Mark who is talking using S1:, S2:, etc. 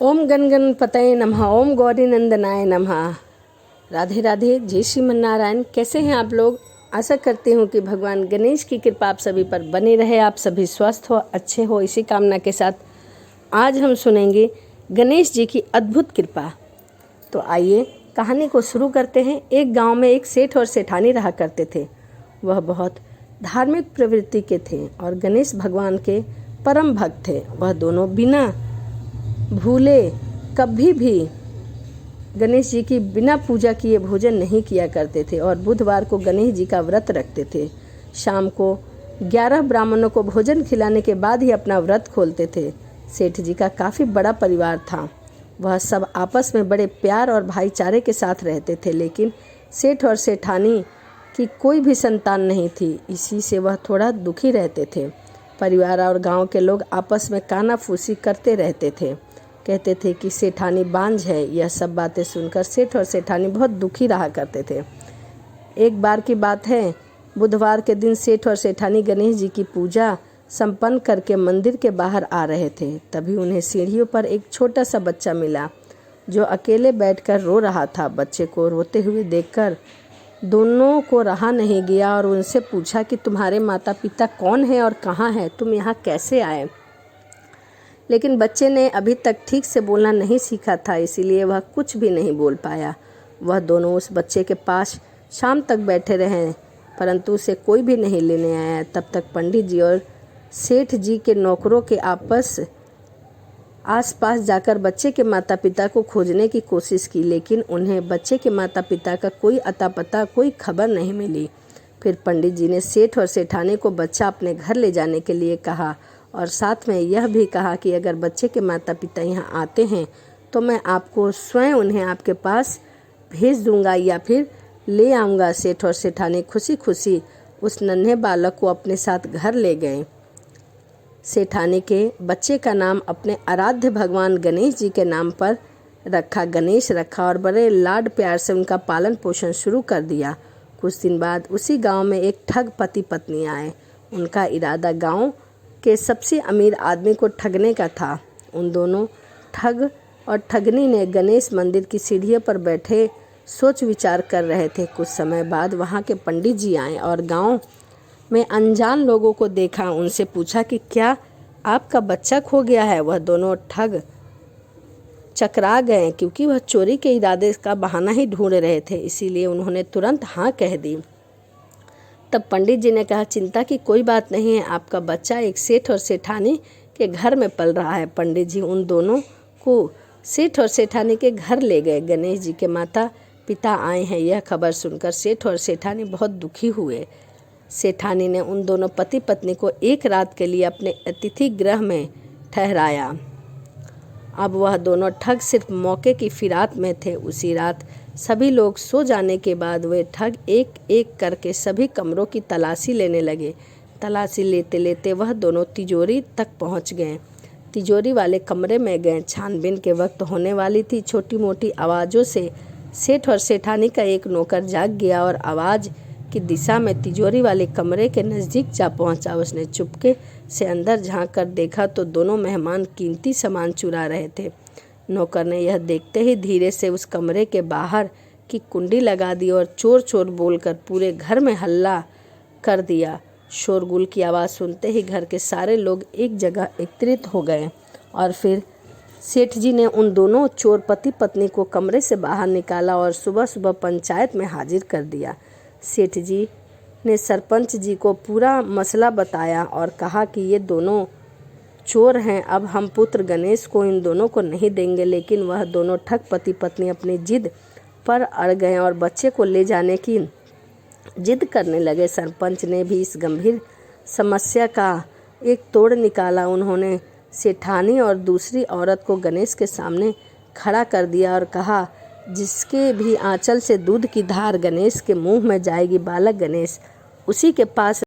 S1: ओम गण गणपतये नमः। ओम गौरी नंदनाय नमः। राधे राधे। जय श्रीमन्नारायण। कैसे हैं आप लोग? आशा करती हूँ कि भगवान गणेश की कृपा आप सभी पर बनी रहे, आप सभी स्वस्थ हो, अच्छे हो। इसी कामना के साथ आज हम सुनेंगे गणेश जी की अद्भुत कृपा। तो आइए कहानी को शुरू करते हैं। एक गांव में एक सेठ और सेठानी रहा करते थे। वह बहुत धार्मिक प्रवृत्ति के थे और गणेश भगवान के परम भक्त थे। वह दोनों बिना भूले कभी भी गणेश जी की बिना पूजा किए भोजन नहीं किया करते थे और बुधवार को गणेश जी का व्रत रखते थे। शाम को 11 ब्राह्मणों को भोजन खिलाने के बाद ही अपना व्रत खोलते थे। सेठ जी का काफ़ी बड़ा परिवार था। वह सब आपस में बड़े प्यार और भाईचारे के साथ रहते थे, लेकिन सेठ और सेठानी की कोई भी संतान नहीं थी। इसी से वह थोड़ा दुखी रहते थे। परिवार और गांव के लोग आपस में कानाफूसी करते रहते थे, कहते थे कि सेठानी बांझ है। यह सब बातें सुनकर सेठ और सेठानी बहुत दुखी रहा करते थे। एक बार की बात है, बुधवार के दिन सेठ और सेठानी गणेश जी की पूजा संपन्न करके मंदिर के बाहर आ रहे थे। तभी उन्हें सीढ़ियों पर एक छोटा सा बच्चा मिला जो अकेले बैठकर रो रहा था। बच्चे को रोते हुए देखकर दोनों को रहा नहीं गया और उनसे पूछा कि तुम्हारे माता पिता कौन हैं और कहाँ हैं? तुम यहाँ कैसे आए? लेकिन बच्चे ने अभी तक ठीक से बोलना नहीं सीखा था, इसीलिए वह कुछ भी नहीं बोल पाया। वह दोनों उस बच्चे के पास शाम तक बैठे रहे, परंतु उसे कोई भी नहीं लेने आया। तब तक पंडित जी और सेठ जी के नौकरों के आस-पास जाकर बच्चे के माता पिता को खोजने की कोशिश की, लेकिन उन्हें बच्चे के माता पिता का कोई अता पता, कोई खबर नहीं मिली। फिर पंडित जी ने सेठ और सेठानी को बच्चा अपने घर ले जाने के लिए कहा और साथ में यह भी कहा कि अगर बच्चे के माता पिता यहाँ आते हैं तो मैं आपको स्वयं उन्हें आपके पास भेज दूंगा या फिर ले आऊँगा। सेठ और सेठानी खुशी खुशी उस नन्हे बालक को अपने साथ घर ले गए। सेठानी के बच्चे का नाम अपने आराध्य भगवान गणेश जी के नाम पर गणेश रखा और बड़े लाड प्यार से उनका पालन पोषण शुरू कर दिया। कुछ दिन बाद उसी गांव में एक ठग पति पत्नी आए। उनका इरादा गांव के सबसे अमीर आदमी को ठगने का था। उन दोनों ठग और ठगनी ने गणेश मंदिर की सीढ़ियों पर बैठे सोच विचार कर रहे थे। कुछ समय बाद वहां के पंडित जी आए और गांव में अनजान लोगों को देखा। उनसे पूछा कि क्या आपका बच्चा खो गया है? वह दोनों ठग चकरा गए, क्योंकि वह चोरी के इरादे का बहाना ही ढूंढ रहे थे, इसीलिए उन्होंने तुरंत हाँ कह दी। तब पंडित जी ने कहा, चिंता की कोई बात नहीं है, आपका बच्चा एक सेठ और सेठानी के घर में पल रहा है। पंडित जी उन दोनों को सेठ और सेठानी के घर ले गए। गणेश जी के माता पिता आए हैं, यह खबर सुनकर सेठ और सेठानी बहुत दुखी हुए। सेठानी ने उन दोनों पति पत्नी को एक रात के लिए अपने अतिथि गृह में ठहराया। अब वह दोनों ठग सिर्फ मौके की फिराक में थे। उसी रात सभी लोग सो जाने के बाद वे ठग एक एक करके सभी कमरों की तलाशी लेने लगे। तलाशी लेते लेते वह दोनों तिजोरी तक पहुंच गए। तिजोरी वाले कमरे में गए। छानबीन के वक्त होने वाली थी। छोटी मोटी आवाज़ों से सेठ और सेठानी का एक नौकर जाग गया और आवाज़ की दिशा में तिजोरी वाले कमरे के नज़दीक जा पहुंचा। उसने चुपके से अंदर झांक कर देखा तो दोनों मेहमान कीमती सामान चुरा रहे थे। नौकर ने यह देखते ही धीरे से उस कमरे के बाहर की कुंडी लगा दी और चोर चोर बोलकर पूरे घर में हल्ला कर दिया। शोरगुल की आवाज़ सुनते ही घर के सारे लोग एक जगह एकत्रित हो गए और फिर सेठ जी ने उन दोनों चोर पति पत्नी को कमरे से बाहर निकाला और सुबह सुबह पंचायत में हाजिर कर दिया। सेठ जी ने सरपंच जी को पूरा मसला बताया और कहा कि ये दोनों चोर हैं, अब हम पुत्र गणेश को इन दोनों को नहीं देंगे। लेकिन वह दोनों ठग पति पत्नी अपनी जिद पर अड़ गए और बच्चे को ले जाने की जिद करने लगे। सरपंच ने भी इस गंभीर समस्या का एक तोड़ निकाला। उन्होंने सेठानी और दूसरी औरत को गणेश के सामने खड़ा कर दिया और कहा, जिसके भी आंचल से दूध की धार गणेश के मुंह में जाएगी, बालक गणेश उसी के पास